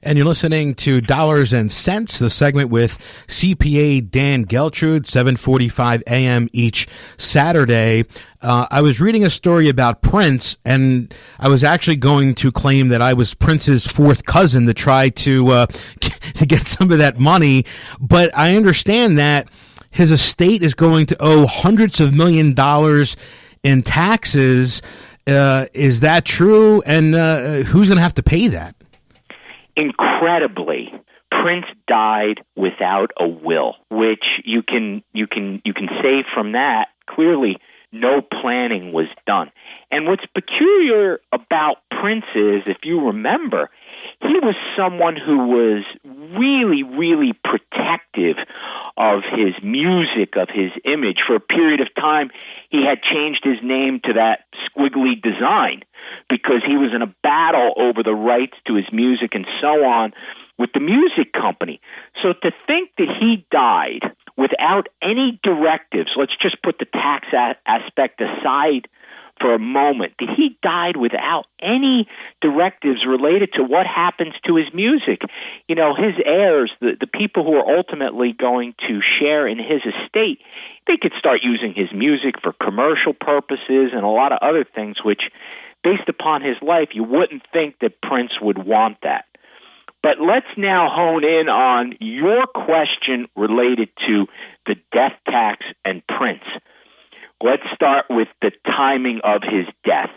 And you're listening to Dollars and Cents, the segment with CPA Dan Geltrude, 7:45 a.m. each Saturday. I was reading a story about Prince, and I was actually going to claim that I was Prince's fourth cousin to try to get some of that money. But I understand that his estate is going to owe hundreds of $millions in taxes. Is that true? And who's going to have to pay that? Incredibly, Prince died without a will, which you can say from that clearly no planning was done. And what's peculiar about Prince is, if you remember, he was someone who was really, really protective of his music, of his image. For a period of time, he had changed his name to that squiggly design because he was in a battle over the rights to his music and so on with the music company. So to think that he died without any directives, let's just put the tax aspect aside for a moment, that he died without any directives related to what happens to his music. You know, his heirs, the people who are ultimately going to share in his estate, they could start using his music for commercial purposes and a lot of other things, which, based upon his life, you wouldn't think that Prince would want that. But let's now hone in on your question related to the death tax and Prince. Let's start with the timing of his death.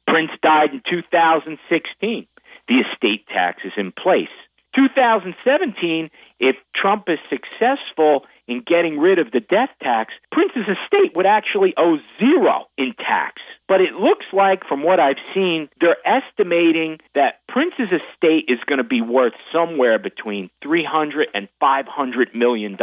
Prince died in 2016. The estate tax is in place. 2017, if Trump is successful in getting rid of the death tax, Prince's estate would actually owe zero in tax. But it looks like, from what I've seen, they're estimating that Prince's estate is going to be worth somewhere between $300 and $500 million.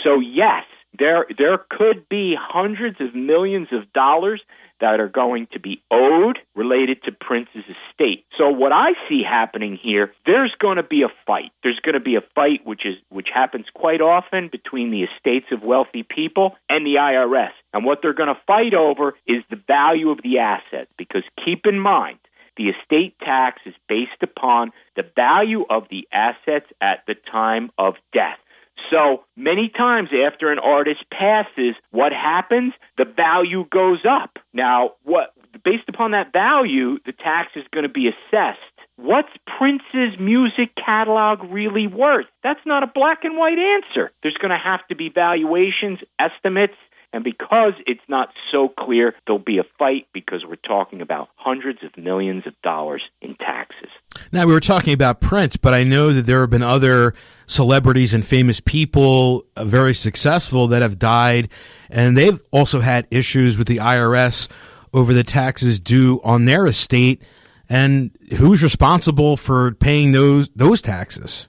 So yes, there could be hundreds of millions of dollars that are going to be owed related to Prince's estate. So what I see happening here, there's going to be a fight. There's going to be a fight which happens quite often between the estates of wealthy people and the IRS. And what they're going to fight over is the value of the assets, because keep in mind, the estate tax is based upon the value of the assets at the time of death. So many times after an artist passes, what happens? The value goes up. Now, based upon that value, the tax is going to be assessed. What's Prince's music catalog really worth? That's not a black and white answer. There's going to have to be valuations, estimates, and because it's not so clear, there'll be a fight because we're talking about hundreds of millions of dollars in taxes. Now, we were talking about Prince, but I know that there have been other celebrities and famous people, very successful, that have died, and they've also had issues with the IRS over the taxes due on their estate. And who's responsible for paying those taxes?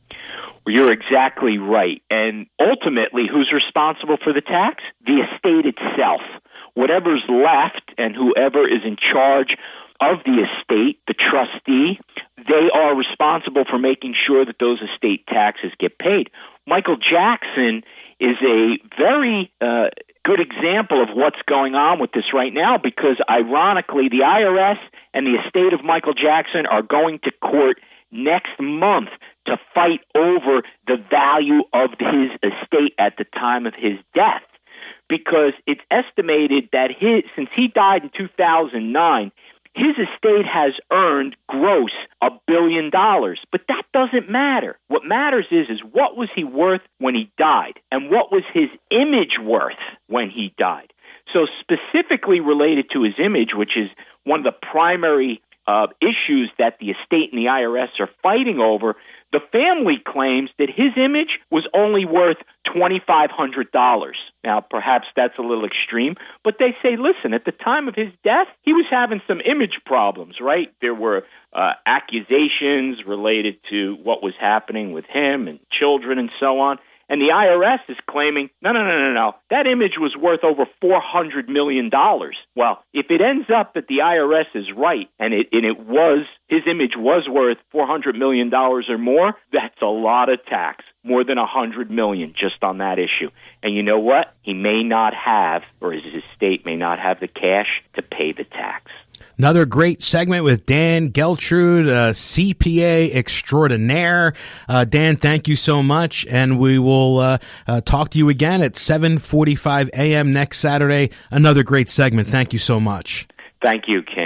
You're exactly right. And ultimately, who's responsible for the tax? The estate itself. Whatever's left and whoever is in charge of the estate, the trustee, they are responsible for making sure that those estate taxes get paid. Michael Jackson is a very good example of what's going on with this right now, because ironically, the IRS and the estate of Michael Jackson are going to court next month to fight over the value of his estate at the time of his death, because it's estimated that since he died in 2009, his estate has earned gross $1 billion. But that doesn't matter. What matters is what was he worth when he died, and what was his image worth when he died. So specifically related to his image, which is one of the primary issues that the estate and the IRS are fighting over, the family claims that his image was only worth $2,500. Now, perhaps that's a little extreme, but they say, listen, at the time of his death, he was having some image problems, right? There were accusations related to what was happening with him and children and so on. And the IRS is claiming, no. That image was worth over $400 million. Well, if it ends up that the IRS is right and his image was worth $400 million or more, that's a lot of tax, more than $100 million just on that issue. And you know what? He may not have, or his estate may not have the cash to pay the tax. Another great segment with Dan Geltrude, CPA extraordinaire. Dan, thank you so much, and we will talk to you again at 7:45 a.m. next Saturday. Another great segment. Thank you so much. Thank you, Ken.